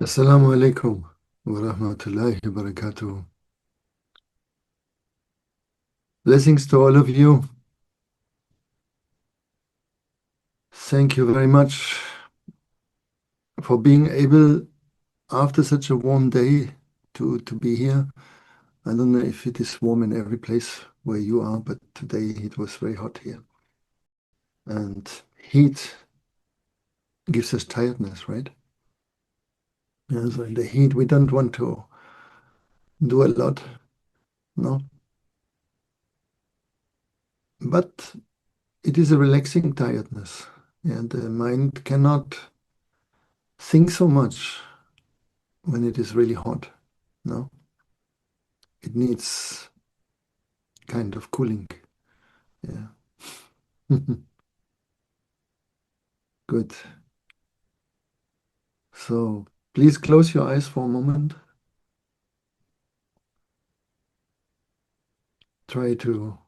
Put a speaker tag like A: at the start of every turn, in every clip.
A: Assalamu alaikum wa rahmatullahi wa barakatuh. Blessings to all of you. Thank you very much for being able, after such a warm day, to be here. I don't know if it is warm in every place where you are, but today it was very hot here. And heat gives us tiredness, right? Yeah, so in the heat, we don't want to do a lot, no? But it is a relaxing tiredness. And the mind cannot think so much when it is really hot. No, it needs kind of cooling. Yeah. Good. So please close your eyes for a moment. Try to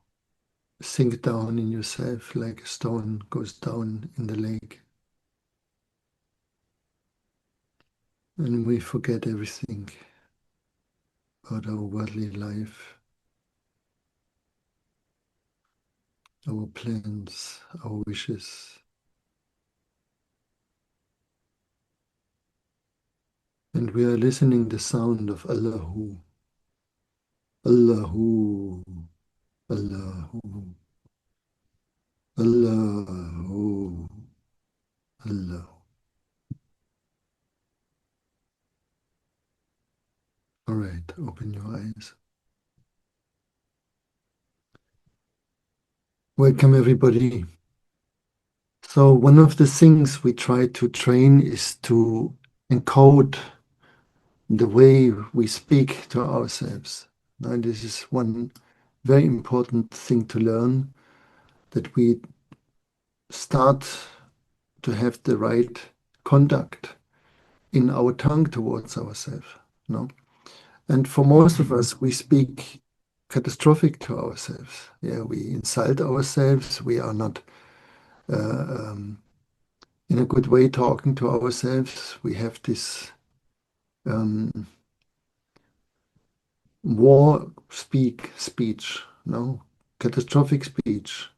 A: sink down in yourself like a stone goes down in the lake. And we forget everything about our worldly life, our plans, our wishes. And we are listening the sound of Allahu, Allahu, Allahu, Allahu, Allahu. All right, open your eyes. Welcome, everybody. So one of the things we try to train is to encode the way we speak to ourselves. Now, this is one very important thing to learn, that we start to have the right conduct in our tongue towards ourselves. No? And for most of us, we speak catastrophic to ourselves. Yeah, we insult ourselves. We are not in a good way talking to ourselves. We have this war speech, no, catastrophic speech,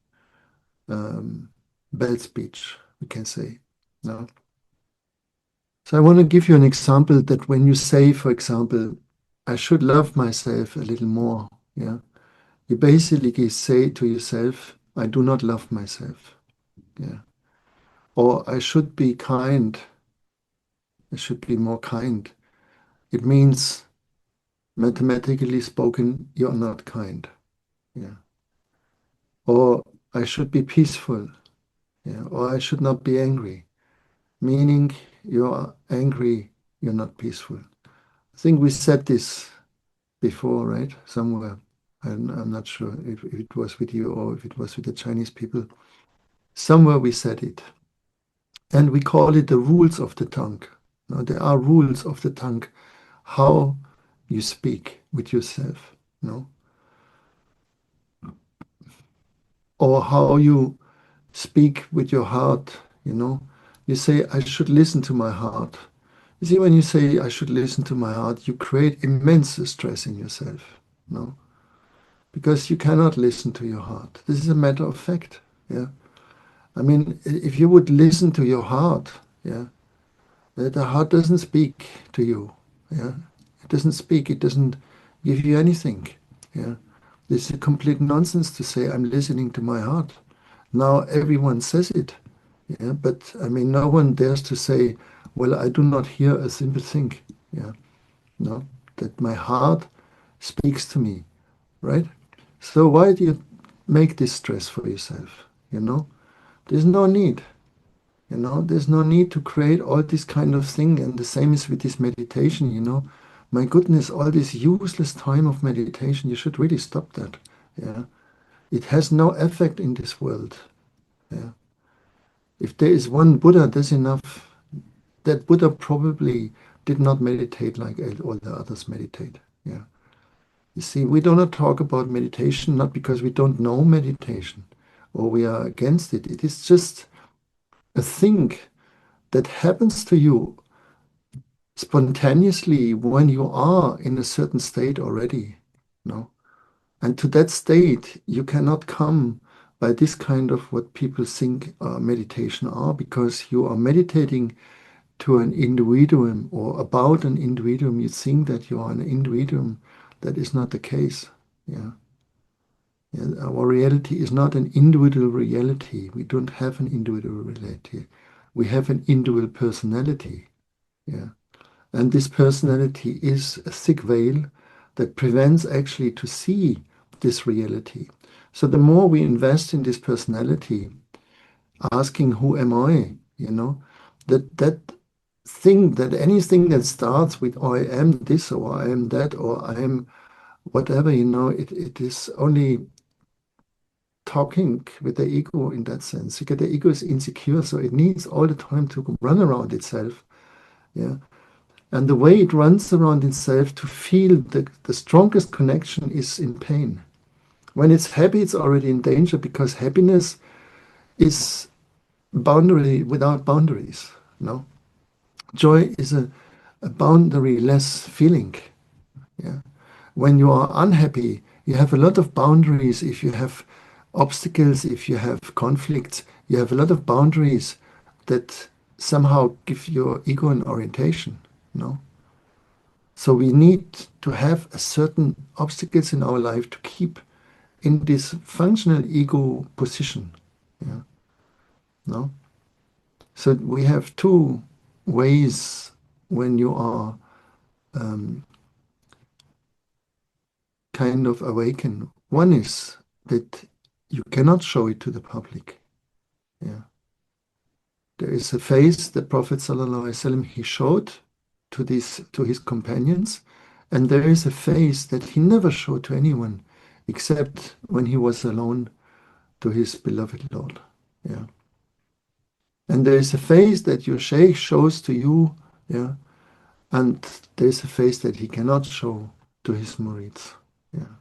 A: bad speech, we can say. No. So I want to give you an example that when you say, for example, I should love myself a little more, yeah, you basically say to yourself, I do not love myself. Yeah. Or I should be kind. I should be more kind. It means, mathematically spoken, you're not kind. Yeah. Or I should be peaceful. Yeah. Or I should not be angry. Meaning you're angry, you're not peaceful. I think we said this before, right? Somewhere. I'm not sure if it was with you or if it was with the Chinese people. Somewhere we said it. And we call it the rules of the tongue. Now, there are rules of the tongue, how you speak with yourself, no? Or how you speak with your heart, you know? You say, I should listen to my heart. You see, when you say, I should listen to my heart, you create immense stress in yourself, no? Because you cannot listen to your heart. This is a matter of fact, yeah? I mean, if you would listen to your heart, yeah, the heart doesn't speak to you, yeah? It doesn't speak, it doesn't give you anything, yeah? This is complete nonsense to say, I'm listening to my heart. Now everyone says it, yeah, but I mean, no one dares to say, well, I do not hear a simple thing, yeah, no, that my heart speaks to me, right? So why do you make this stress for yourself, you know? There's no need, you know, there's no need to create all this kind of thing. And the same is with this meditation, you know. My goodness, all this useless time of meditation, you should really stop that, yeah. It has no effect in this world, yeah. If there is one Buddha, that's enough. That Buddha probably did not meditate like all the others meditate. Yeah. You see, we do not talk about meditation not because we don't know meditation or we are against it. It is just a thing that happens to you spontaneously when you are in a certain state already. No? And to that state, you cannot come by this kind of what people think meditation are, because you are meditating to an individuum or about an individuum. You think that you are an individuum. That is not the case. Yeah. Yeah, our reality is not an individual reality. We don't have an individual reality. We have an individual personality. Yeah. And this personality is a thick veil that prevents actually to see this reality. So the more we invest in this personality, asking who am I, that thing, that anything that starts with I am this or I am that or I am whatever, it is only talking with the ego in that sense. Because the ego is insecure, so it needs all the time to run around itself. Yeah. And the way it runs around itself to feel the strongest connection is in pain. When it's happy, it's already in danger, because happiness is boundary without boundaries. No? Joy is a boundary-less feeling. Yeah. When you are unhappy, you have a lot of boundaries. If you have obstacles, if you have conflicts, you have a lot of boundaries that somehow give your ego an orientation. No? So we need to have a certain obstacles in our life to keep in this functional ego position. Yeah. No? So we have two ways when you are kind of awakened. One is that you cannot show it to the public. Yeah. There is a face the Prophet ﷺ he showed to his companions, and there is a face that he never showed to anyone except when he was alone to his beloved Lord. Yeah. And there is a face that your Shaykh shows to you, yeah, and there is a face that he cannot show to his murids. Yeah.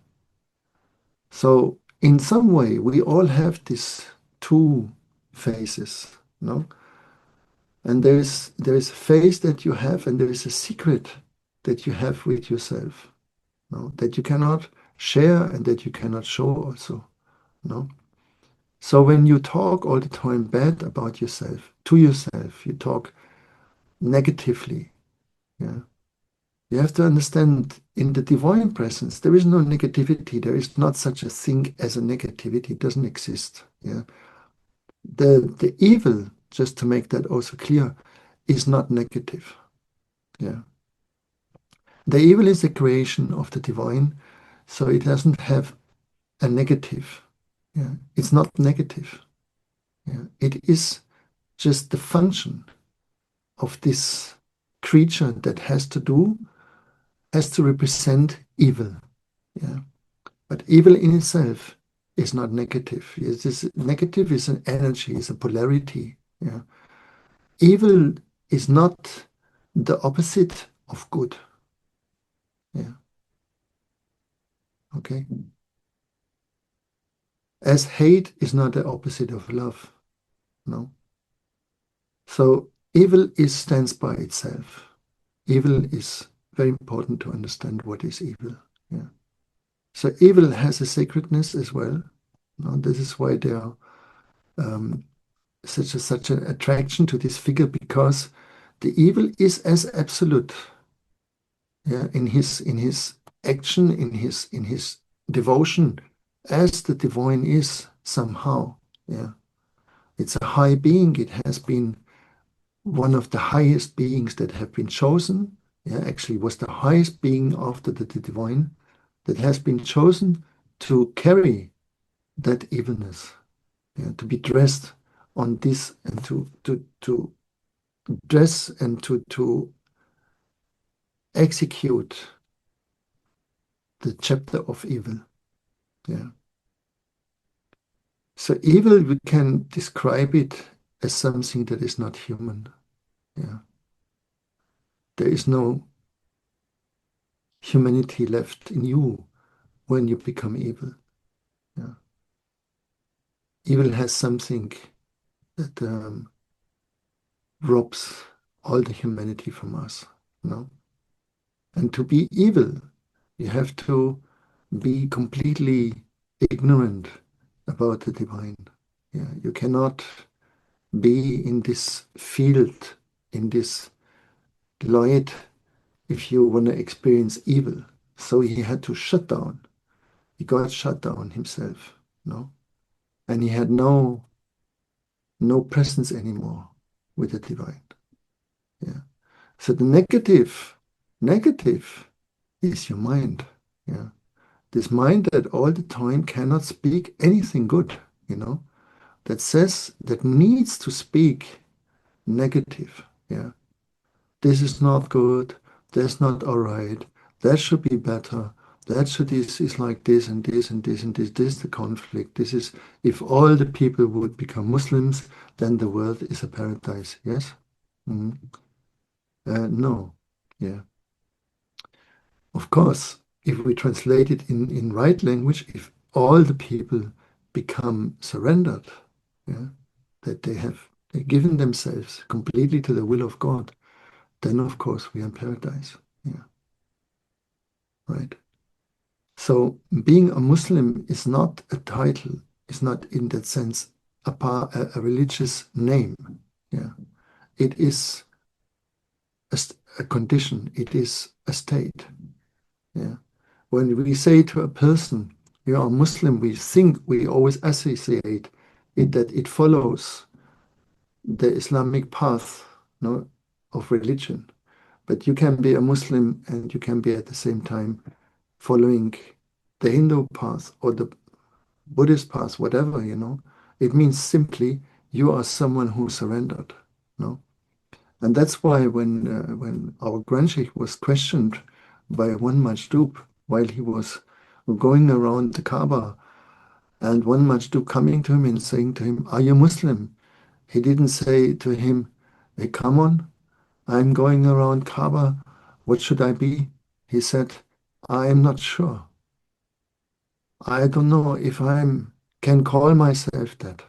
A: So in some way, we all have these two faces, no? And there is a face that you have, and there is a secret that you have with yourself, no? That you cannot share and that you cannot show also, no? So when you talk all the time bad about yourself, to yourself, you talk negatively, yeah. You have to understand in the divine presence, there is no negativity. There is not such a thing as a negativity. It doesn't exist. Yeah. The evil, just to make that also clear, is not negative. Yeah. The evil is a creation of the divine, so it doesn't have a negative. Yeah. It's not negative. Yeah. It is just the function of this creature that has to represent evil. Yeah. But evil in itself is not negative. It is negative is an energy, is a polarity. Yeah. Evil is not the opposite of good. Yeah. Okay. As hate is not the opposite of love. No. So evil stands by itself. Evil is very important to understand what is evil. Yeah. So evil has a sacredness as well. No, this is why there are such an attraction to this figure, because the evil is as absolute, yeah, in his action, in his devotion, as the divine is somehow. Yeah. It's a high being. It has been one of the highest beings that have been chosen. Yeah, actually was the highest being after the divine that has been chosen to carry that evilness, yeah, to be dressed on this and to dress and to execute the chapter of evil. Yeah. So evil, we can describe it as something that is not human. Yeah. There is no humanity left in you when you become evil. Yeah. Evil has something that robs all the humanity from us. No? And to be evil, you have to be completely ignorant about the divine. Yeah, you cannot be in this field, in this light, if you want to experience evil. So he had to shut down. He got shut down himself, no? And he had no presence anymore with the divine. Yeah. So the negative is your mind. Yeah. This mind that all the time cannot speak anything good, you know, that says, that needs to speak negative. Yeah. This is not good. That's not all right. That should be better. That should is like this and this and this and this. This is the conflict. This is, if all the people would become Muslims, then the world is a paradise. Yes? Mhm. No. Yeah. Of course, if we translate it in right language, if all the people become surrendered, yeah, that they've given themselves completely to the will of God, then of course we are in paradise. Yeah, right. So being a Muslim is not a title, is not in that sense a religious name. Yeah, it is a condition. It is a state. Yeah. When we say to a person, you are a Muslim, we think we always associate it that it follows the Islamic path, no, of religion. But you can be a Muslim and you can be at the same time following the Hindu path or the Buddhist path, whatever, you know. It means simply you are someone who surrendered, no? And that's why when our Grand Sheikh was questioned by one Majdoub while he was going around the Kaaba, and one Majdoub coming to him and saying to him, "Are you Muslim?" He didn't say to him, "Hey, come on, I'm going around Kaaba. What should I be?" He said, "I am not sure. I don't know if I can call myself that."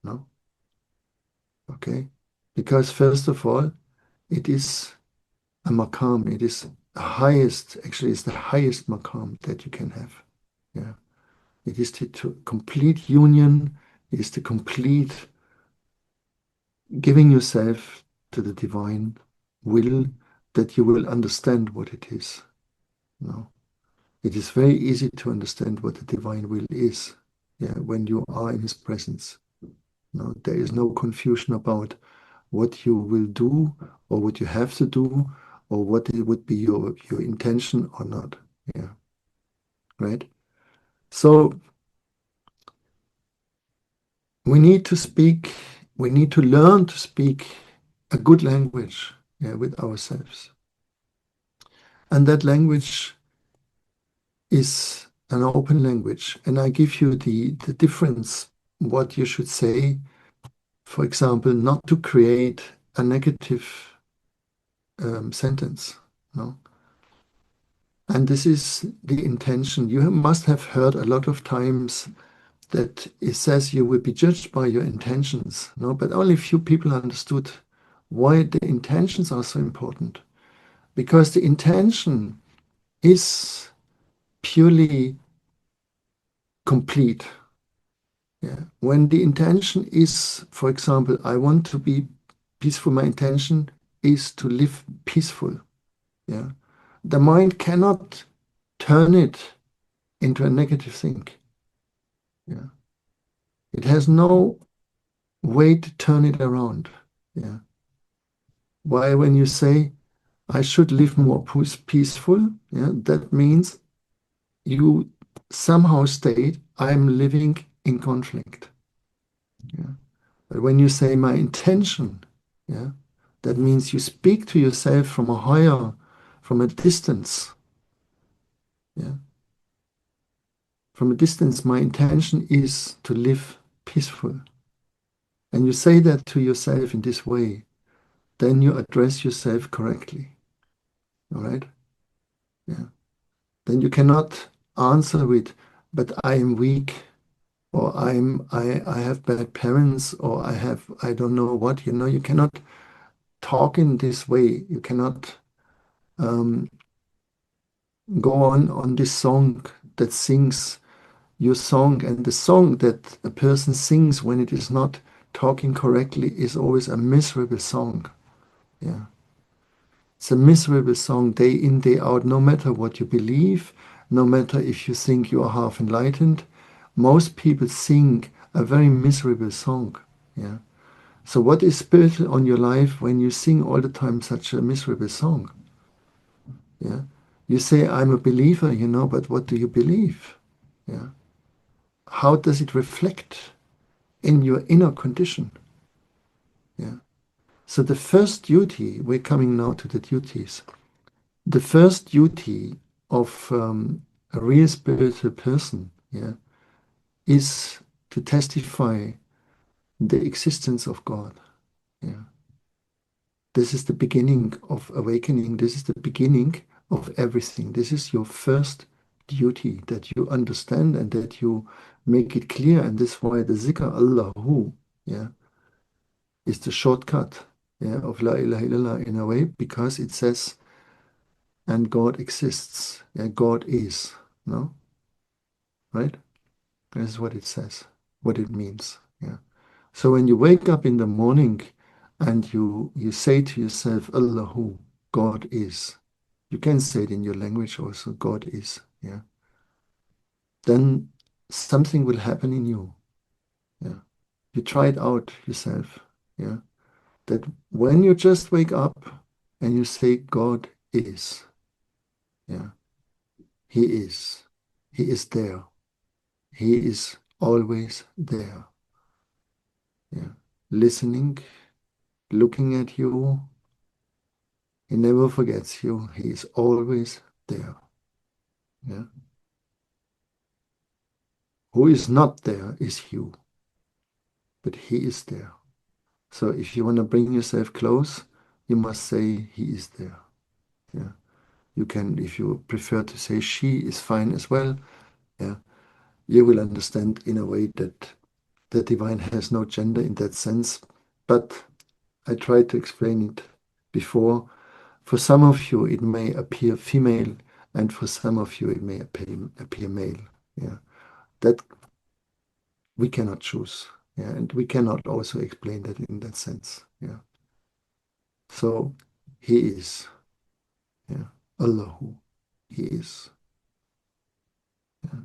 A: No, okay, because first of all, it is a maqam. It is the highest, actually, it's the highest maqam that you can have. Yeah. It is the complete union, it is the complete giving yourself to the divine will that you will understand what it is. No. It is very easy to understand what the divine will is, yeah, when you are in his presence. No, there is no confusion about what you will do or what you have to do or what it would be your intention or not. Yeah, right. So we need to speak, we need to learn to speak a good language, yeah, with ourselves. And that language is an open language. And I give you the difference, what you should say. For example, not to create a negative sentence. No? And this is the intention. You must have heard a lot of times that it says you will be judged by your intentions. No, but only few people understood why the intentions are so important. Because the intention is purely complete. Yeah. When the intention is, for example, I want to be peaceful, my intention is to live peaceful. Yeah. The mind cannot turn it into a negative thing. Yeah. It has no way to turn it around. Yeah. Why, when you say, I should live more peaceful, yeah, that means you somehow state, I'm living in conflict. Yeah. But when you say my intention, yeah, that means you speak to yourself from a higher, from a distance. Yeah. From a distance, my intention is to live peaceful. And you say that to yourself in this way, then you address yourself correctly. All right? Yeah. Then you cannot answer with, but I am weak, or I have bad parents, or I don't know what, you know, you cannot talk in this way. You cannot um, go on this song that sings your song, and the song that a person sings when it is not talking correctly is always a miserable song. Yeah. It's a miserable song day in, day out, no matter what you believe, no matter if you think you are half enlightened. Most people sing a very miserable song. Yeah. So what is built on your life when you sing all the time such a miserable song? Yeah. You say, I'm a believer, but what do you believe? Yeah. How does it reflect in your inner condition? Yeah. So the first duty, we're coming now to the duties. The first duty of a real spiritual person, yeah, is to testify the existence of God. Yeah. This is the beginning of awakening. This is the beginning of everything. This is your first duty, that you understand and that you make it clear. And this is why the zikr Allahu, yeah, is the shortcut, yeah, of La ilaha illallah in a way, because it says, and God exists. Yeah, God is. No? Right? This is what it says, what it means. Yeah. So when you wake up in the morning and you say to yourself, Allahu, God is. You can say it in your language also, God is. Yeah. Then something will happen in you. Yeah. You try it out yourself. Yeah. That when you just wake up and you say, God is. Yeah. He is. He is there. He is always there. Yeah. Listening, looking at you. He never forgets you. He is always there. Yeah. Who is not there is you, but he is there. So if you want to bring yourself close, you must say he is there. Yeah. You can, if you prefer to say she is fine as well. Yeah. You will understand in a way that the divine has no gender in that sense. But I tried to explain it before. For some of you, it may appear female, and for some of you, it may appear male. Yeah, that we cannot choose. Yeah, and we cannot also explain that in that sense. Yeah. So he is. Yeah. Allahu. He is. Yeah.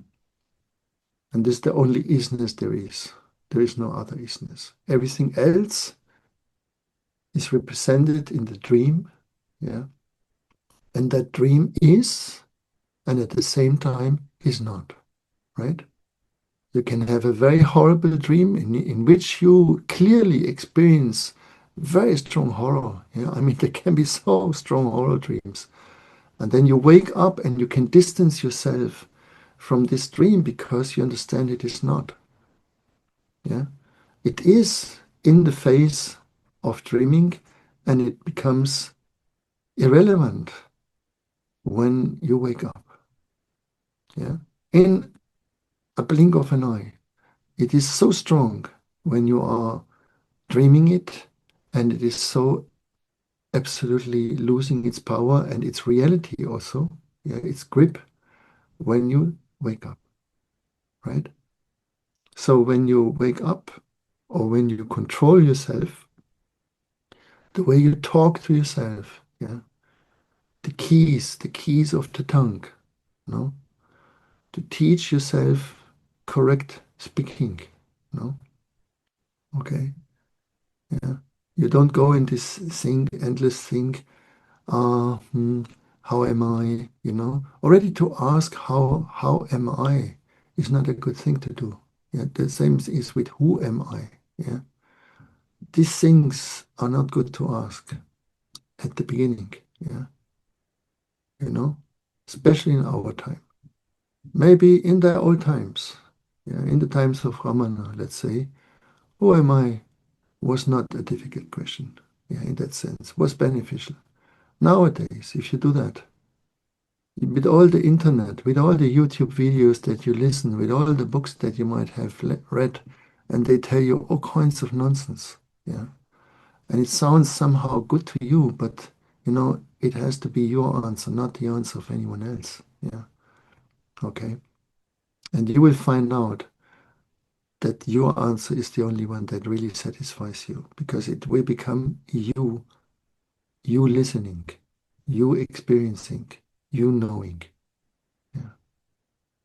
A: And this is the only isness there is. There is no other isness. Everything else is represented in the dream. Yeah. And that dream is, and at the same time is not. Right? You can have a very horrible dream in which you clearly experience very strong horror. Yeah? I mean, there can be so strong horror dreams. And then you wake up and you can distance yourself from this dream because you understand it is not. Yeah? It is in the face of dreaming, and it becomes irrelevant when you wake up. Yeah? In a blink of an eye. It is so strong when you are dreaming it, and it is so absolutely losing its power and its reality also, yeah, its grip when you wake up, right? So when you wake up or when you control yourself, the way you talk to yourself, yeah, the keys of the tongue, no, to teach yourself correct speaking, no, okay, yeah. You don't go in this thing, endless thing, uh, hmm, how am I? Already to ask how am I is not a good thing to do. Yeah, the same is with who am I? Yeah, these things are not good to ask at the beginning. Yeah, you know, especially in our time. Maybe in the old times, yeah, in the times of Ramana, let's say, who am I was not a difficult question. Yeah, in that sense, was beneficial. Nowadays, if you do that, with all the internet, with all the YouTube videos that you listen, with all the books that you might have read, and they tell you all kinds of nonsense, yeah. And it sounds somehow good to you, but it has to be your answer, not the answer of anyone else. Yeah. Okay. And you will find out that your answer is the only one that really satisfies you, because it will become you listening, you experiencing, you knowing. Yeah.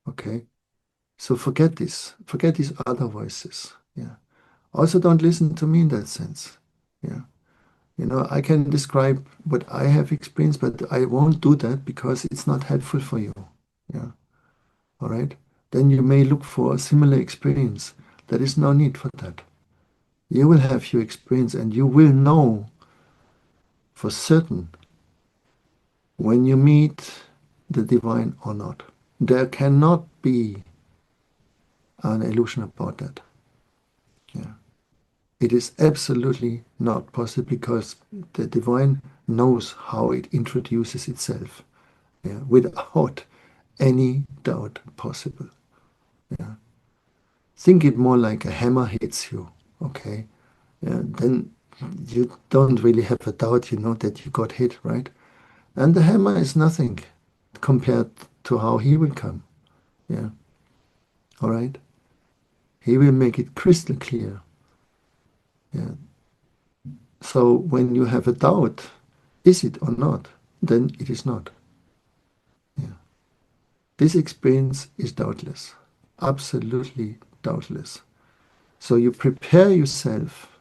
A: Okay. So forget this. Forget these other voices. Yeah. Also, don't listen to me in that sense. Yeah. I can describe what I have experienced, but I won't do that because it's not helpful for you. Yeah. All right. Then you may look for a similar experience. There is no need for that. You will have your experience and you will know for certain when you meet the divine or not. There cannot be an illusion about that. Yeah. It is absolutely not possible because the divine knows how it introduces itself, yeah, without any doubt possible. Yeah. Think it more like a hammer hits you, okay? Yeah, then you don't really have a doubt, that you got hit, right? And the hammer is nothing compared to how he will come. Yeah. All right. He will make it crystal clear. Yeah. So when you have a doubt, is it or not? Then it is not. Yeah. This experience is doubtless, absolutely doubtless. So you prepare yourself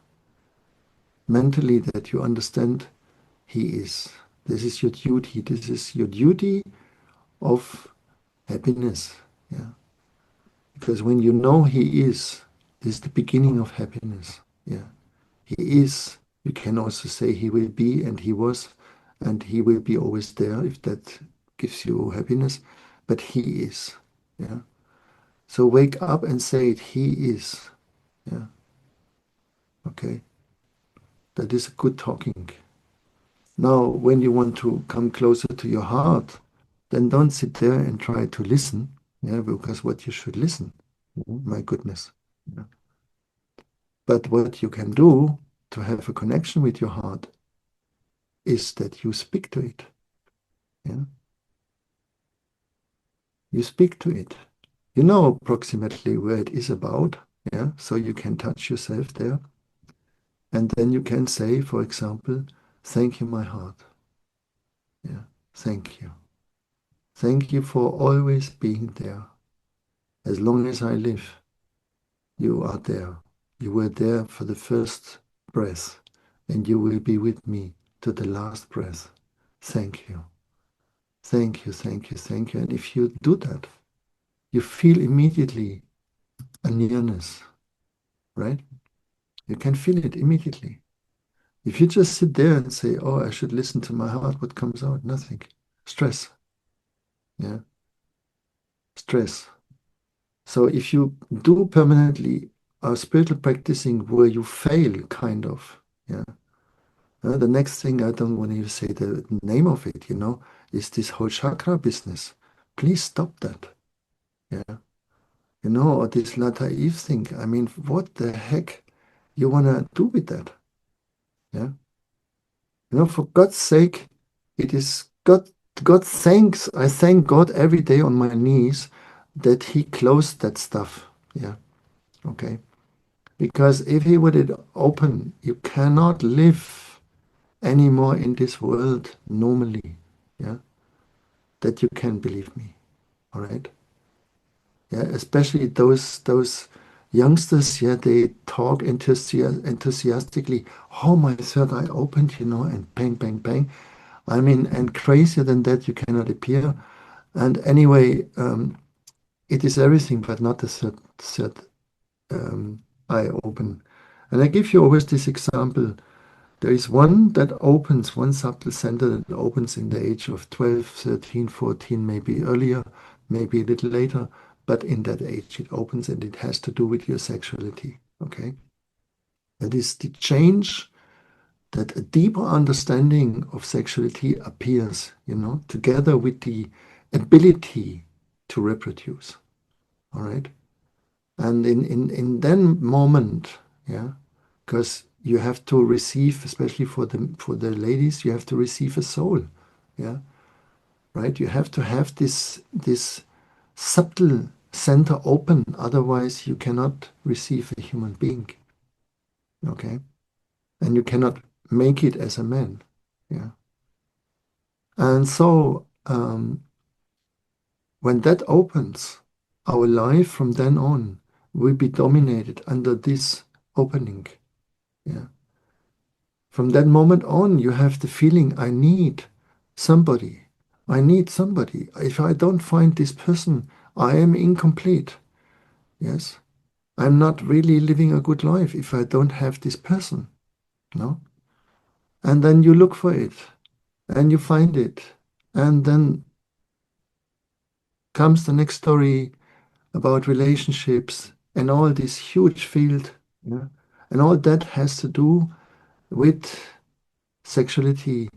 A: mentally that you understand he is. This is your duty. This is your duty of happiness. Yeah. Because when you know he is, this is the beginning of happiness. Yeah. He is. You can also say he will be and he was and he will be always there if that gives you happiness. But he is. Yeah. So wake up and say it. He is. Yeah. Okay. That is good talking. Now, when you want to come closer to your heart, then don't sit there and try to listen. Yeah, because what you should listen. My goodness. Yeah. But what you can do to have a connection with your heart is that you speak to it. Yeah. You speak to it. You know approximately where it is about. Yeah. So you can touch yourself there. And then you can say, for example, thank you, my heart. Yeah. Thank you. Thank you for always being there. As long as I live, you are there. You were there for the first breath, and you will be with me to the last breath. Thank you. Thank you, thank you, thank you. And if you do that, you feel immediately a nearness, right? You can feel it immediately. If you just sit there and say, oh, I should listen to my heart, what comes out? Nothing. Stress. Yeah. Stress. So if you do permanently a spiritual practicing where you fail, kind of, yeah. The next thing, I don't want to say the name of it, is this whole chakra business. Please stop that. Yeah. Or this La Taif thing. I mean, what the heck you want to do with that? Yeah. For God's sake, it is God thanks, I thank God every day on my knees that he closed that stuff. Yeah. Okay. Because if he would it open, you cannot live anymore in this world normally. Yeah. That you can believe me. All right. Yeah. Especially those youngsters, yeah, they talk enthusiastically. Oh, my third eye opened, and bang, bang, bang. I mean, and crazier than that, you cannot appear. And anyway, it is everything, but not the third eye open. And I give you always this example. There is one that opens, one subtle center that opens in the age of 12, 13, 14, maybe earlier, maybe a little later. But in that age, it opens and it has to do with your sexuality. Okay? That is the change that a deeper understanding of sexuality appears, together with the ability to reproduce. All right. And in that moment, yeah, because you have to receive, especially for the ladies, you have to receive a soul. Yeah, right? You have to have this subtle center open, otherwise you cannot receive a human being. Okay, and you cannot make it as a man. Yeah, and so when that opens, our life from then on will be dominated under this opening. Yeah. From that moment on, you have the feeling, I need somebody. I need somebody. If I don't find this person, I am incomplete. Yes. I'm not really living a good life if I don't have this person. No. And then you look for it and you find it. And then comes the next story about relationships and all this huge field. Yeah. And all that has to do with sexuality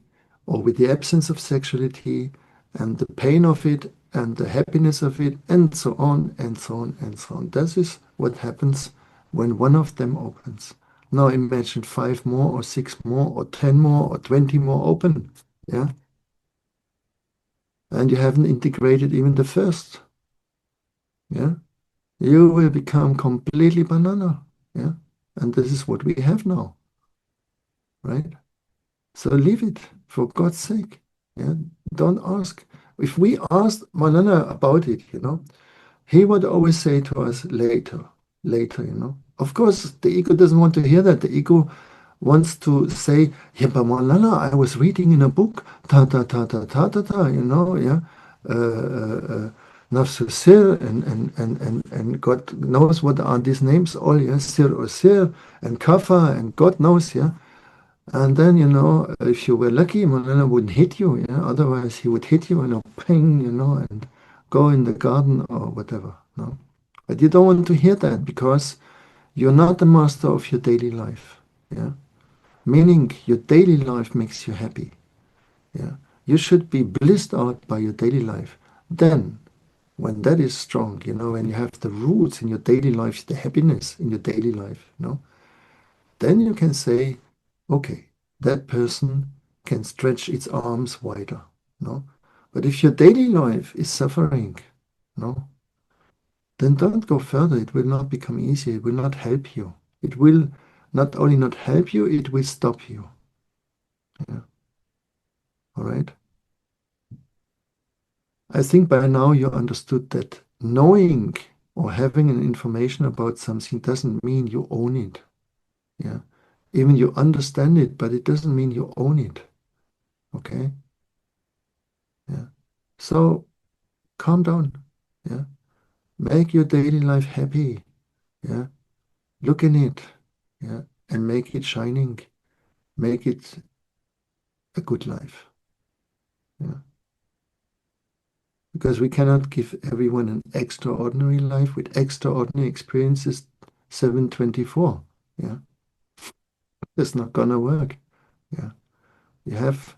A: or with the absence of sexuality and the pain of it and the happiness of it and so on and so on and so on. This is what happens when one of them opens. Now imagine 5 more or 6 more or 10 more or 20 more open. Yeah. And you haven't integrated even the first. Yeah. You will become completely banana. Yeah. And this is what we have now. Right? So leave it for God's sake. Yeah, don't ask. If we asked Malana about it, he would always say to us later, later. Of course, the ego doesn't want to hear that. The ego wants to say, yeah, but Malana, I was reading in a book, ta ta ta ta ta ta ta, yeah. Nafsu Sir and God knows what are these names all, yeah, Sir or Sir and Kafa and God knows, yeah. And then, if you were lucky, Malala wouldn't hit you. Yeah? Otherwise, he would hit you and ping, and go in the garden or whatever. No? But you don't want to hear that because you're not the master of your daily life. Yeah? Meaning your daily life makes you happy. Yeah? You should be blissed out by your daily life. Then, when that is strong, when you have the roots in your daily life, the happiness in your daily life, then you can say, okay, that person can stretch its arms wider. No? But if your daily life is suffering, no, then don't go further. It will not become easier. It will not help you. It will not only not help you, it will stop you. Yeah. All right. I think by now you understood that knowing or having an information about something doesn't mean you own it. Yeah. Even you understand it, but it doesn't mean you own it. Okay. Yeah. So calm down. Yeah. Make your daily life happy. Yeah. Look in it. Yeah. And make it shining. Make it a good life. Yeah. Because we cannot give everyone an extraordinary life with extraordinary experiences 724. Yeah. That's not gonna work. Yeah. You have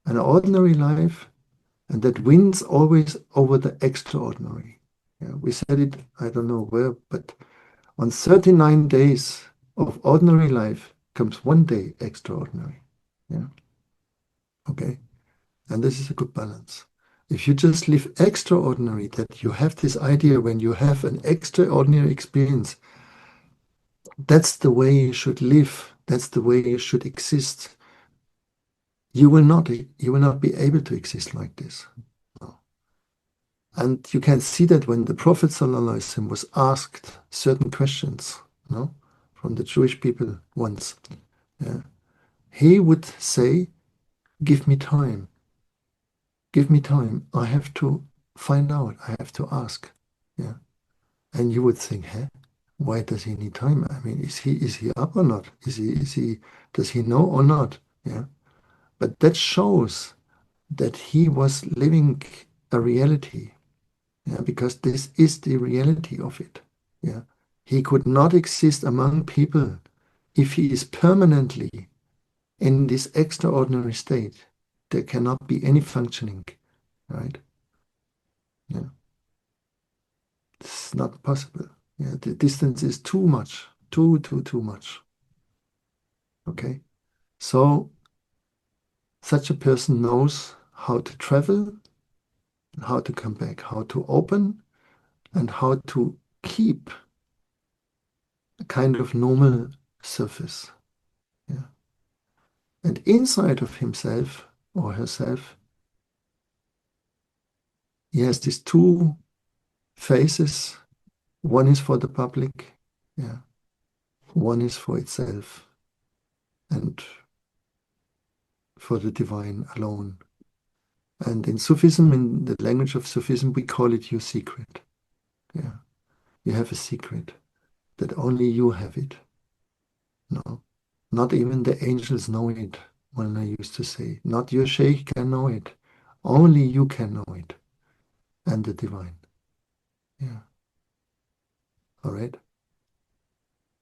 A: an ordinary life and that wins always over the extraordinary. Yeah. We said it, I don't know where, but on 39 days of ordinary life comes one day extraordinary. Yeah. Okay. And this is a good balance. If you just live extraordinary, that you have this idea when you have an extraordinary experience, that's the way you should live. That's the way you should exist. You will not be able to exist like this. No. And you can see that when the Prophet ﷺ was asked certain questions, no, from the Jewish people once, yeah, he would say, give me time. Give me time. I have to find out. I have to ask. Yeah. And you would think, huh? Why does he need time? I mean, is he up or not? Does he know or not? Yeah. But that shows that he was living a reality. Yeah, because this is the reality of it. Yeah. He could not exist among people if he is permanently in this extraordinary state. There cannot be any functioning, right? Yeah. It's not possible. Yeah, the distance is too much, too much. Okay. So such a person knows how to travel, how to come back, how to open, and how to keep a kind of normal surface. Yeah. And inside of himself or herself, he has these two faces. One is for the public, yeah. One is for itself and for the divine alone. And in Sufism, in the language of Sufism, we call it your secret. Yeah. You have a secret that only you have it. No. Not even the angels know it, when I used to say. Not your sheikh can know it. Only you can know it. And the divine. Yeah. All right.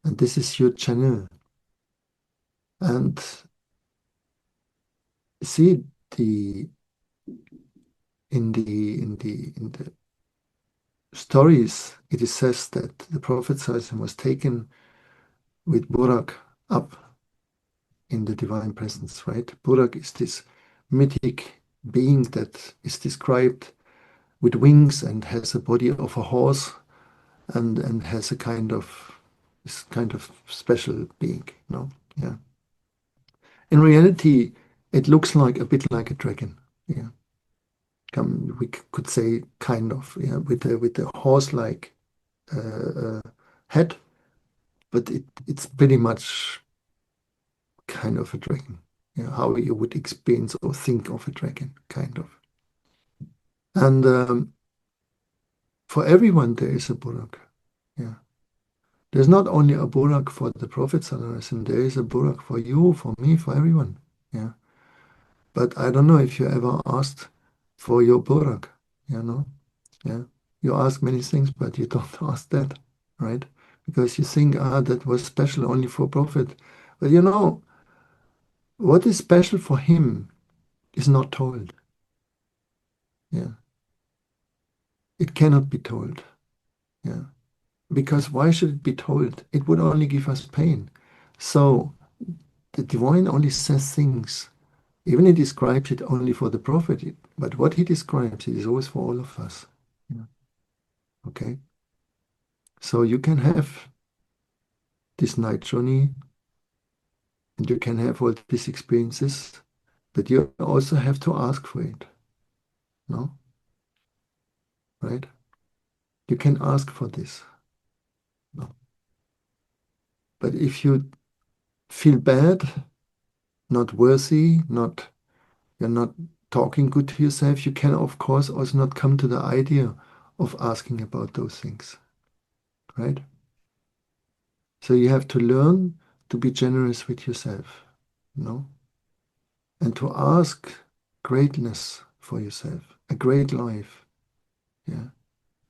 A: And this is your channel. And see the in the stories it is says that the Prophet ﷺ was taken with Burak up in the divine presence, right? Burak is this mythic being that is described with wings and has a body of a horse and has a kind of this kind of special being, no? Yeah. In reality, it looks like a bit like a dragon. Yeah. We could say kind of, yeah, with the horse-like uh, head, but it's pretty much kind of a dragon. Yeah, how you would experience or think of a dragon, kind of. And for everyone, there is a Burak. Yeah. There's not only a Burak for the Prophet ﷺ, there is a Burak for you, for me, for everyone. Yeah. But I don't know if you ever asked for your Burak, you know? Yeah. You ask many things, but you don't ask that, right? Because you think, that was special only for Prophet. But you know, what is special for him is not told. Yeah. It cannot be told. Yeah. Because why should it be told? It would only give us pain. So the divine only says things. Even he describes it only for the prophet, but what he describes it is always for all of us. Yeah. Okay. So you can have this night journey and you can have all these experiences, but you also have to ask for it. No? Right? You can ask for this. No. But if you feel bad, not worthy, not you're not talking good to yourself, you can of course also not come to the idea of asking about those things. Right? So you have to learn to be generous with yourself, no? And to ask greatness for yourself, a great life, yeah,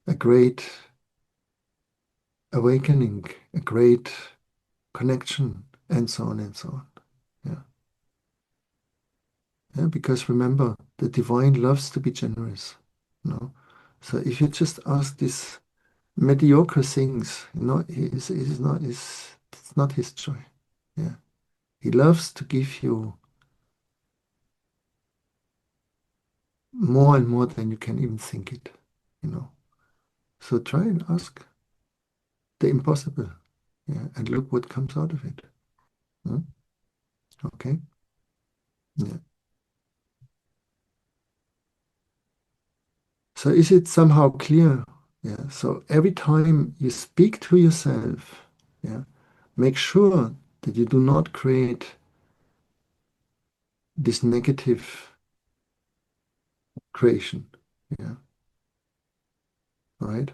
A: a great awakening, a great connection, and so on and so on. Yeah. Yeah, because remember, the divine loves to be generous. No? So if you just ask these mediocre things, it's not his joy. Yeah. He loves to give you more and more than you can even think it, you know. So try and ask the impossible. Yeah, and look what comes out of it. Hmm? Okay. Yeah. So is it somehow clear? Yeah. So every time you speak to yourself, yeah, make sure that you do not create this negative creation. Yeah. Right?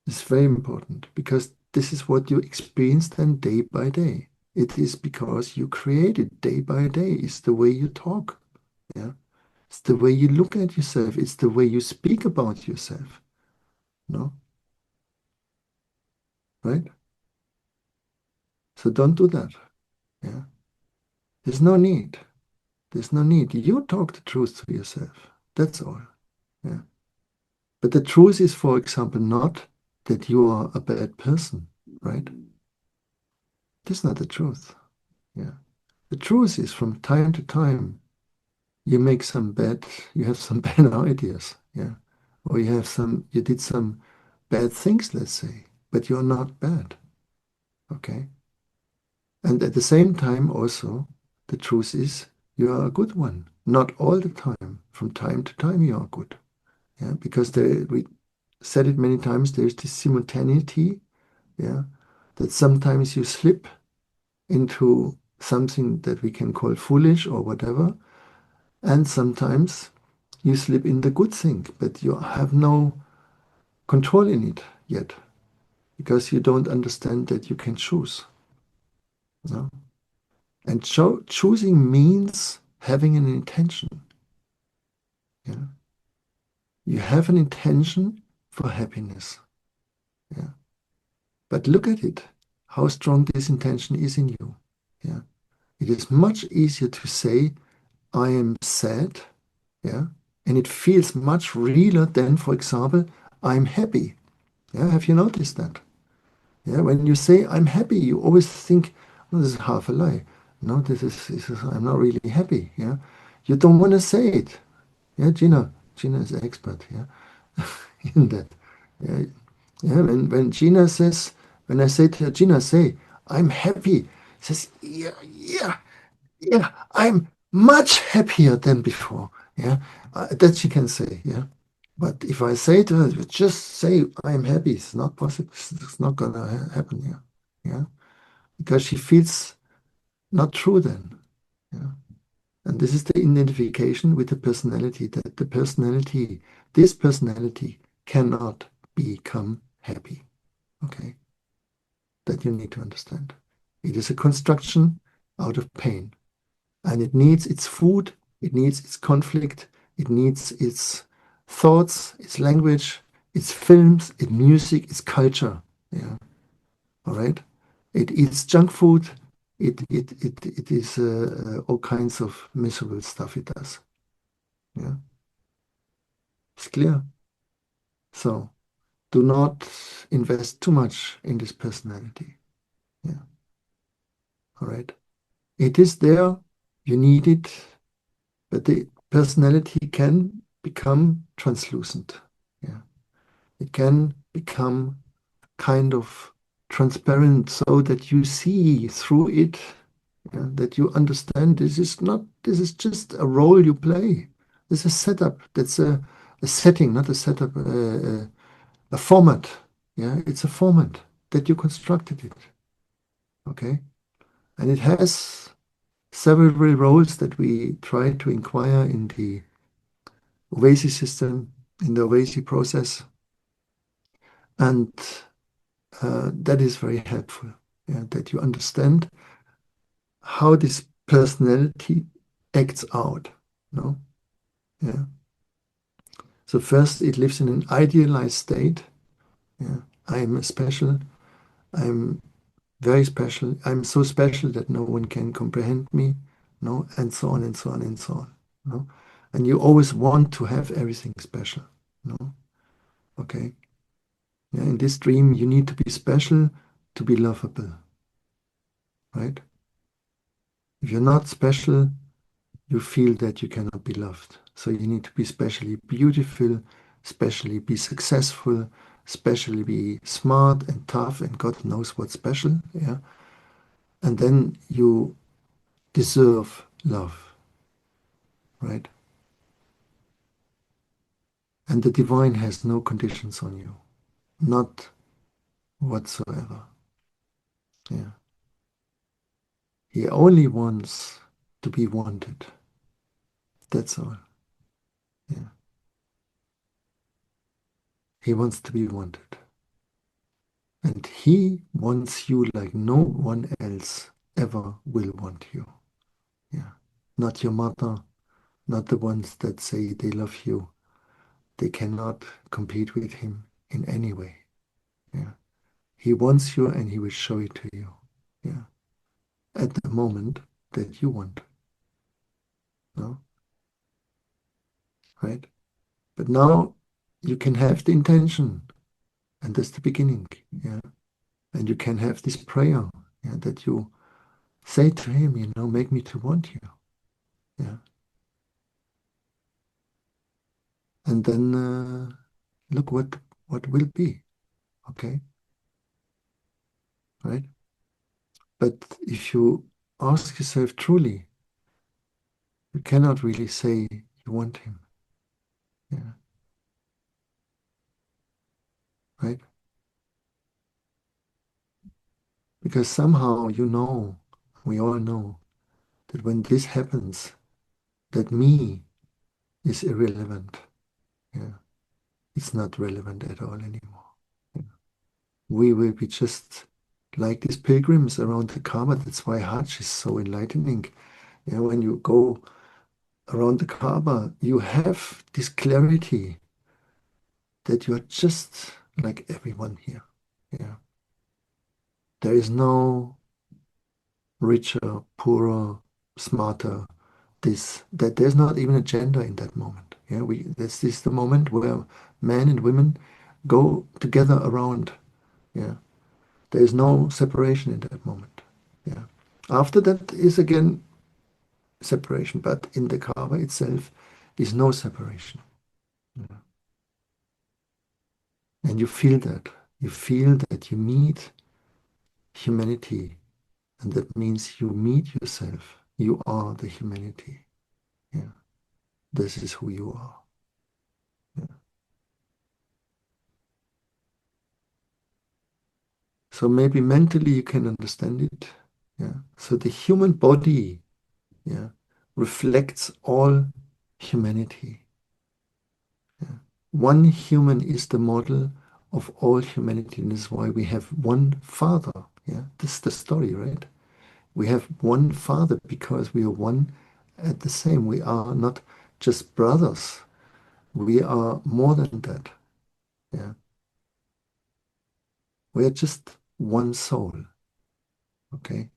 A: It's very important because this is what you experience then day by day. It is because you create it day by day. It's the way you talk. Yeah. It's the way you look at yourself. It's the way you speak about yourself. No? Right? So don't do that. Yeah. There's no need. There's no need. You talk the truth to yourself. That's all. Yeah. But the truth is, for example, not that you are a bad person, right? That's not the truth. Yeah. The truth is from time to time, you make some bad, you have some bad ideas, yeah, or you did some bad things, let's say, but you're not bad, okay? And at the same time, also, the truth is you are a good one. Not all the time. From time to time, you are good, yeah, because we said it many times. There's this simultaneity, yeah, that sometimes you slip into something that we can call foolish or whatever, and sometimes you slip in the good thing, but you have no control in it yet because you don't understand that you can choose. No? And choosing means having an intention. Yeah? You have an intention for happiness. Yeah? But look at it, how strong this intention is in you. Yeah? It is much easier to say, I am sad, yeah, and it feels much realer than, for example, I'm happy. Yeah, have you noticed that? Yeah, when you say I'm happy, you always think, oh, this is half a lie. No, this is I'm not really happy. Yeah, you don't want to say it. Yeah, Gina is an expert. Yeah, in that. Yeah, yeah. When Gina says, when I say to her, Gina, say I'm happy. Says, yeah, yeah, yeah. I'm much happier than before. Yeah, that she can say. Yeah. But if I say to her, just say I'm happy, it's not possible. It's not gonna happen here. Yeah, because she feels not true then. Yeah, and this is the identification with the personality that the personality, this personality, cannot become happy. Okay, that you need to understand. It is a construction out of pain, and it needs its food, it needs its conflict, it needs its thoughts, its language, its films, its music, its culture. Yeah, all right. It eats junk food. It is all kinds of miserable stuff it does. Yeah, it's clear. So do not invest too much in this personality. Yeah, all right. It is there. You need it. But the personality can become translucent. Yeah. It can become kind of transparent so that you see through it, yeah, that you understand this is just a role you play. This is a setup. That's a setting, not a setup, a format. Yeah, it's a format that you constructed it. Okay. And it has several roles that we try to inquire in the Oasis system, in the Oasis process. And that is very helpful, yeah, that you understand how this personality acts out. No? Yeah. So first it lives in an idealized state. Yeah. I'm special. I'm very special. I'm so special that no one can comprehend me. No, and so on and so on and so on. No? And you always want to have everything special. No? Okay. Yeah, in this dream, you need to be special to be lovable, right? If you're not special, you feel that you cannot be loved. So you need to be specially beautiful, specially be successful, specially be smart and tough, and God knows what's special. Yeah. And then you deserve love, right? And the divine has no conditions on you, not whatsoever. Yeah. He only wants to be wanted. That's all. Yeah. He wants to be wanted. And he wants you like no one else ever will want you. Yeah. Not your mother, not the ones that say they love you. They cannot compete with him in any way. Yeah. He wants you and he will show it to you. Yeah. At the moment that you want. No? Right? But now you can have the intention. And that's the beginning. Yeah. And you can have this prayer, yeah, that you say to him, make me to want you. Yeah. and then look what will be, okay, right? But if you ask yourself truly, you cannot really say you want him, yeah, right? Because somehow you know, we all know, that when this happens, that me is irrelevant. Yeah, it's not relevant at all anymore. Yeah. We will be just like these pilgrims around the Kaaba. That's why Hajj is so enlightening. Yeah, when you go around the Kaaba, you have this clarity that you're just like everyone here. Yeah, there is no richer, poorer, smarter, this that there's not even a gender in that moment. Yeah, we this is the moment where men and women go together around. Yeah, there is no separation in that moment. Yeah, after that is again separation, but in the Kaaba itself is no separation. Yeah. And you feel that. You feel that you meet humanity, and that means you meet yourself. You are the humanity. Yeah, this is who you are. Yeah. So maybe mentally you can understand it. Yeah. So the human body, yeah, reflects all humanity. Yeah. One human is the model of all humanity, and this is why we have one father. Yeah. This is the story, right? We have one father because we are one at the same. We are not just brothers. We are more than that. Yeah. We are just one soul. Okay.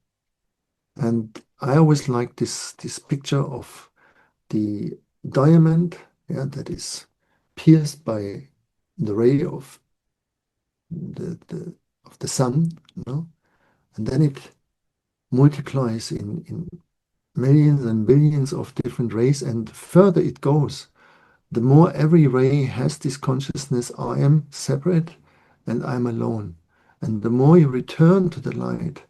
A: And I always like this picture of the diamond, yeah, that is pierced by the ray the of the sun, you know, and then it multiplies in millions and billions of different rays, and the further it goes, the more every ray has this consciousness, I am separate and I'm alone. And the more you return to the light,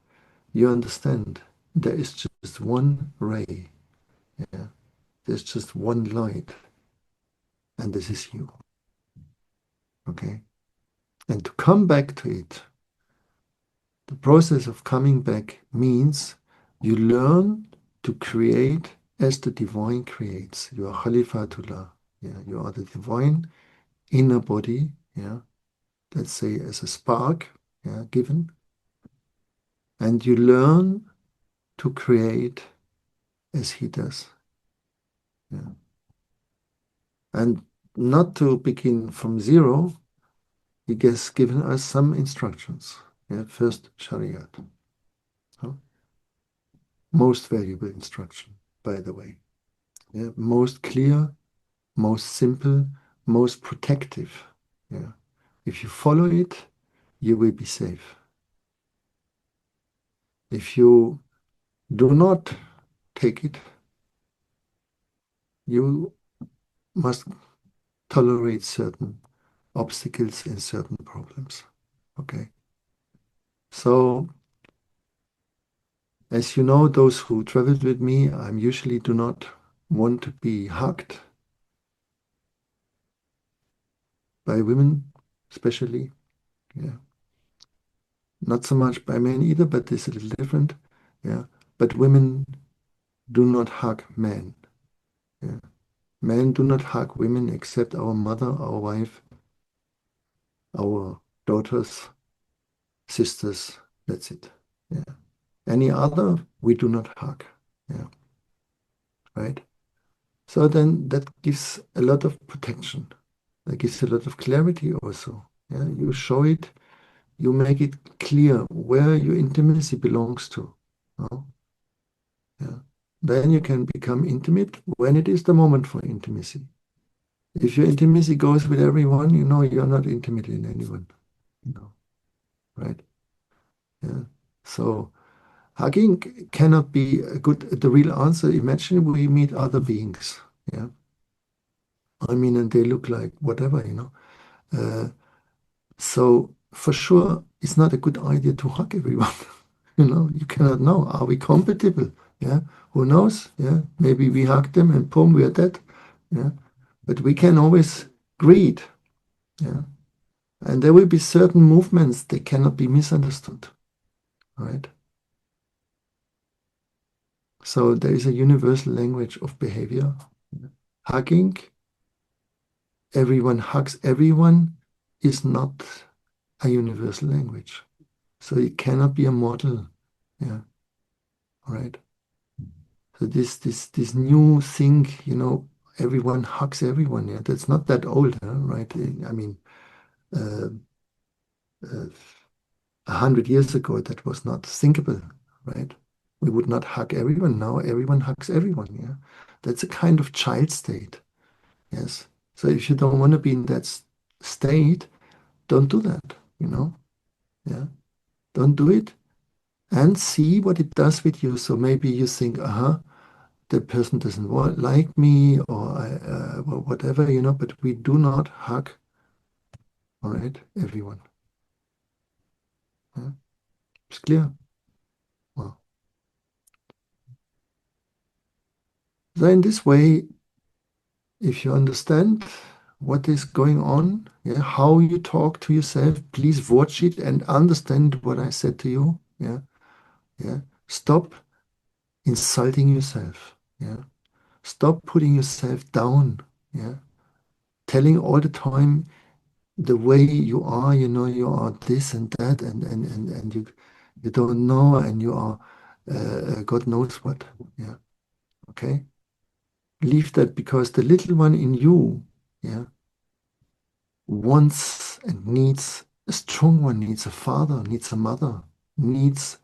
A: you understand there is just one ray. Yeah. There's just one light, and this is you. Okay? And to come back to it, the process of coming back means you learn to create as the divine creates. You are Khalifatullah. Yeah, you are the divine inner body. Yeah, let's say as a spark, yeah, given. And you learn to create as he does. Yeah. And not to begin from zero, he has given us some instructions. Yeah, first, Shariat. Huh? Most valuable instruction, by the way. Yeah, most clear, most simple, most protective. Yeah. If you follow it, you will be safe. If you do not take it, you must tolerate certain obstacles and certain problems. Okay. So, as you know, those who traveled with me, I usually do not want to be hugged by women, especially. Yeah. Not so much by men either, but it's a little different. Yeah. But women do not hug men. Yeah. Men do not hug women except our mother, our wife, our daughters, sisters. That's it. Yeah. Any other, we do not hug. Yeah. Right. So then that gives a lot of protection. That gives a lot of clarity also. Yeah. You show it, you make it clear where your intimacy belongs to. No? Yeah. Then you can become intimate when it is the moment for intimacy. If your intimacy goes with everyone, you know you're not intimate in anyone. You know, right? Yeah. So hugging cannot be a good the real answer. Imagine we meet other beings. Yeah. I mean, and they look like whatever, you know. Uh, so for sure, it's not a good idea to hug everyone. You know, you cannot know. Are we compatible? Yeah. Who knows? Yeah. Maybe we hug them and boom, we are dead. Yeah. But we can always greet. Yeah. And there will be certain movements that cannot be misunderstood. Right. So there is a universal language of behavior. Hugging, everyone hugs everyone, is not a universal language. So it cannot be a model. Yeah, right. So this new thing, you know, everyone hugs everyone. Yeah, that's not that old, huh? Right? I mean, uh, uh, 100 years ago, that was not thinkable, right? We would not hug everyone. Now everyone hugs everyone. Yeah, that's a kind of child state. Yes. So if you don't want to be in that state, don't do that. You know. Yeah. Don't do it and see what it does with you. So maybe you think, the person doesn't like me or or whatever, you know, but we do not hug, all right, everyone. Yeah? It's clear. Well, so in this way, if you understand what is going on, yeah, how you talk to yourself, please watch it and understand what I said to you. Yeah, yeah. Stop insulting yourself. Yeah. Stop putting yourself down. Yeah. Telling all the time the way you are, you know, you are this and that, and you don't know, and you are God knows what. Yeah. Okay. Leave that because the little one in you, yeah, wants and needs a strong one, needs a father, needs a mother, needs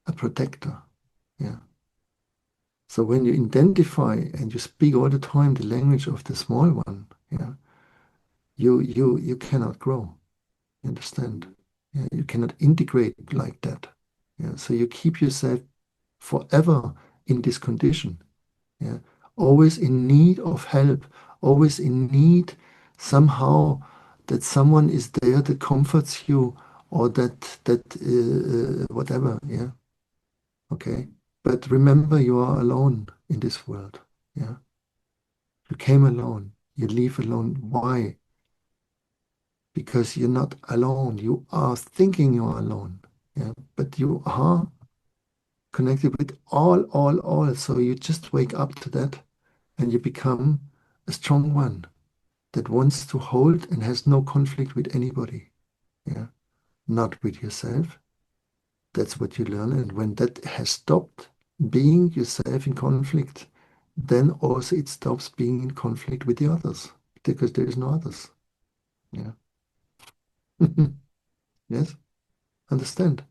A: a protector. Yeah. So when you identify and you speak all the time the language of the small one, yeah, you cannot grow. You understand? Yeah, you cannot integrate like that. Yeah, so you keep yourself forever in this condition. Yeah, always in need of help, always in need somehow that someone is there that comforts you or that whatever. Yeah, okay. But remember, you are alone in this world. Yeah, you came alone. You leave alone. Why? Because you're not alone. You are thinking you're alone. Yeah, but you are connected with all. So you just wake up to that and you become a strong one that wants to hold and has no conflict with anybody. Yeah, not with yourself. That's what you learn. And when that has stopped being yourself in conflict, then also it stops being in conflict with the others because there is no others. Yeah. Yes. Understand?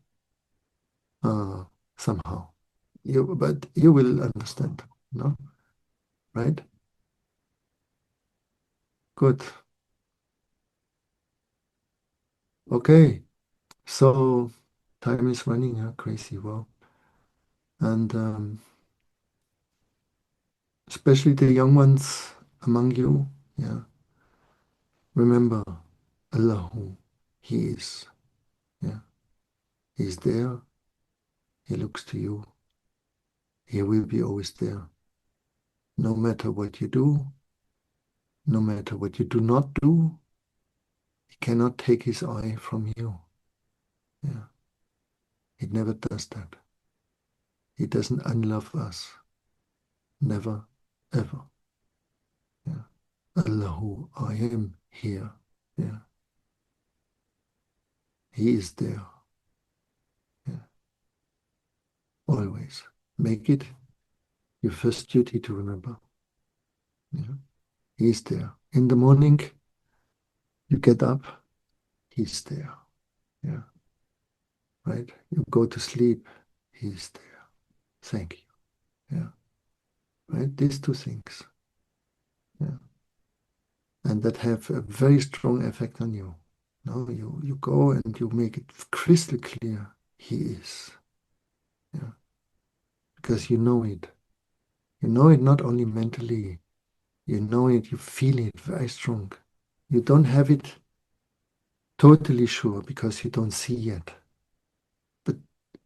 A: Uh, Somehow. But you will understand, no? Right? Good. Okay. So time is running, crazy. Well, and especially the young ones among you, yeah. Remember, Allahu, He is, yeah. He's there. He looks to you. He will be always there. No matter what you do, no matter what you do not do, He cannot take His eye from you. Yeah. He never does that. He doesn't unlove us. Never, ever. Yeah. Allahu, I am here. Yeah. He is there. Yeah. Always. Make it your first duty to remember. Yeah. He is there. In the morning, you get up, he's there. Yeah. Right? You go to sleep, he's there. Thank you. Yeah. Right? These two things. Yeah. And that have a very strong effect on you. No, you go and you make it crystal clear. He is. Yeah. Because you know it. You know it not only mentally, You know it, you feel it very strong. You don't have it totally sure because you don't see yet, but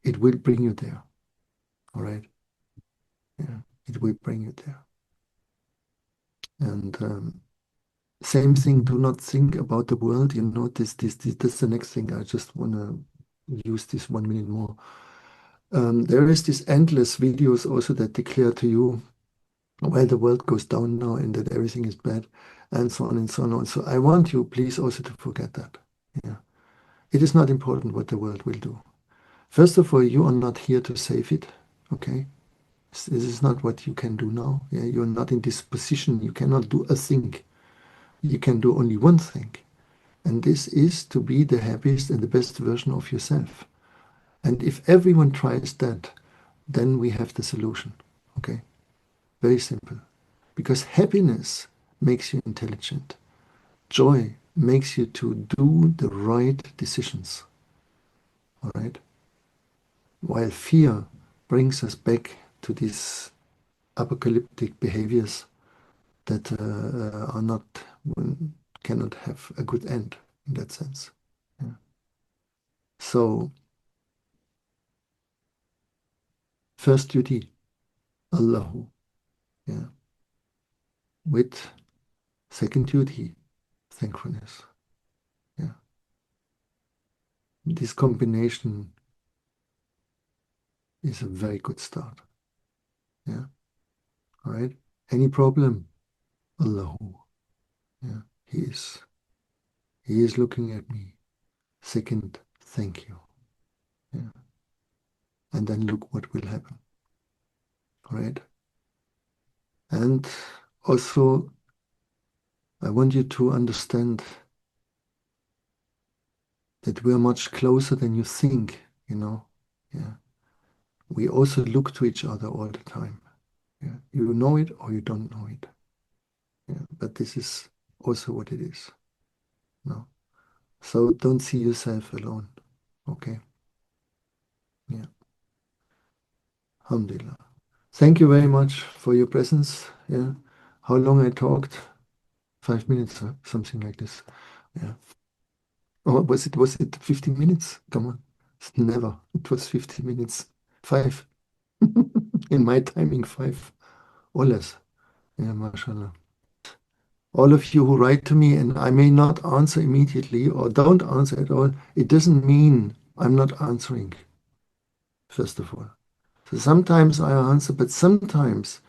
A: it will bring you there. All right. Yeah, it will bring you there. And same thing, do not think about the world. You know, that's the next thing. I just want to use this 1 minute more. There is this endless videos also that declare to you, well, the world goes down now and that everything is bad, and so on and so on. So I want you, please, also to forget that. Yeah. It is not important what the world will do. First of all, you are not here to save it. Okay. This is not what you can do now. Yeah, you're not in this position. You cannot do a thing. You can do only one thing. And this is to be the happiest and the best version of yourself. And if everyone tries that, then we have the solution. Okay? Very simple. Because happiness makes you intelligent. Joy makes you to do the right decisions. All right? While fear brings us back to these apocalyptic behaviors that are not, cannot have a good end in that sense. Yeah. So, first duty, Allahu. Yeah. With second duty, thankfulness. Yeah. This combination is a very good start. Yeah. All right. Any problem? Allahu. Yeah. He is looking at me. Second, thank you. Yeah. And then look what will happen. All right. And also, I want you to understand that we are much closer than you think, you know. Yeah. We also look to each other all the time. Yeah. You know it or you don't know it. Yeah. But this is also what it is. No. So don't see yourself alone. Okay. Yeah. Alhamdulillah. Thank you very much for your presence. Yeah. How long I talked? 5 minutes or something like this. Yeah. Oh, was it 15 minutes? Come on. Never. It was 50 minutes. Five. In my timing, five or less. Yeah, mashallah. All of you who write to me and I may not answer immediately or don't answer at all, it doesn't mean I'm not answering, first of all. So sometimes I answer, but sometimes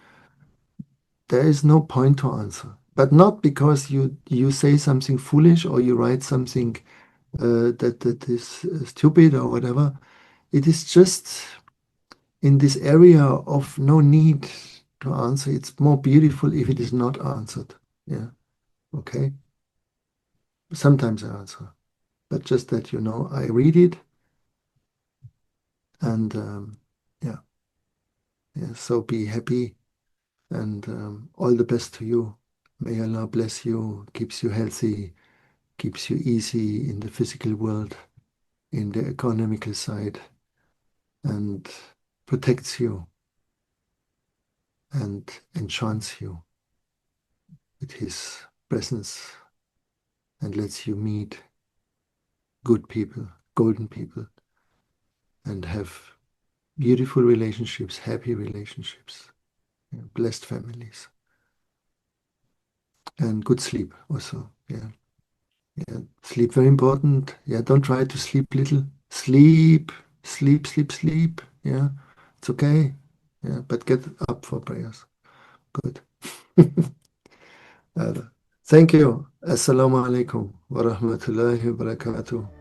A: there is no point to answer. But not because you say something foolish or you write something that is stupid or whatever. It is just in this area of no need to answer. It's more beautiful if it is not answered. Yeah. Okay. Sometimes I answer, but just that you know, I read it and yeah, yeah. So be happy and all the best to you. May Allah bless you, keeps you healthy, keeps you easy in the physical world, in the economical side, and protects you and enchants you with His presence and lets you meet good people, golden people, and have beautiful relationships, happy relationships, blessed families, and good sleep also. Yeah, yeah. Sleep very important. Yeah, don't try to sleep little. Sleep, sleep, sleep, sleep. Yeah, it's okay. Yeah, but get up for prayers. Good. Uh, Thank you. Assalamu alaikum wa rahmatullahi wa barakatuh.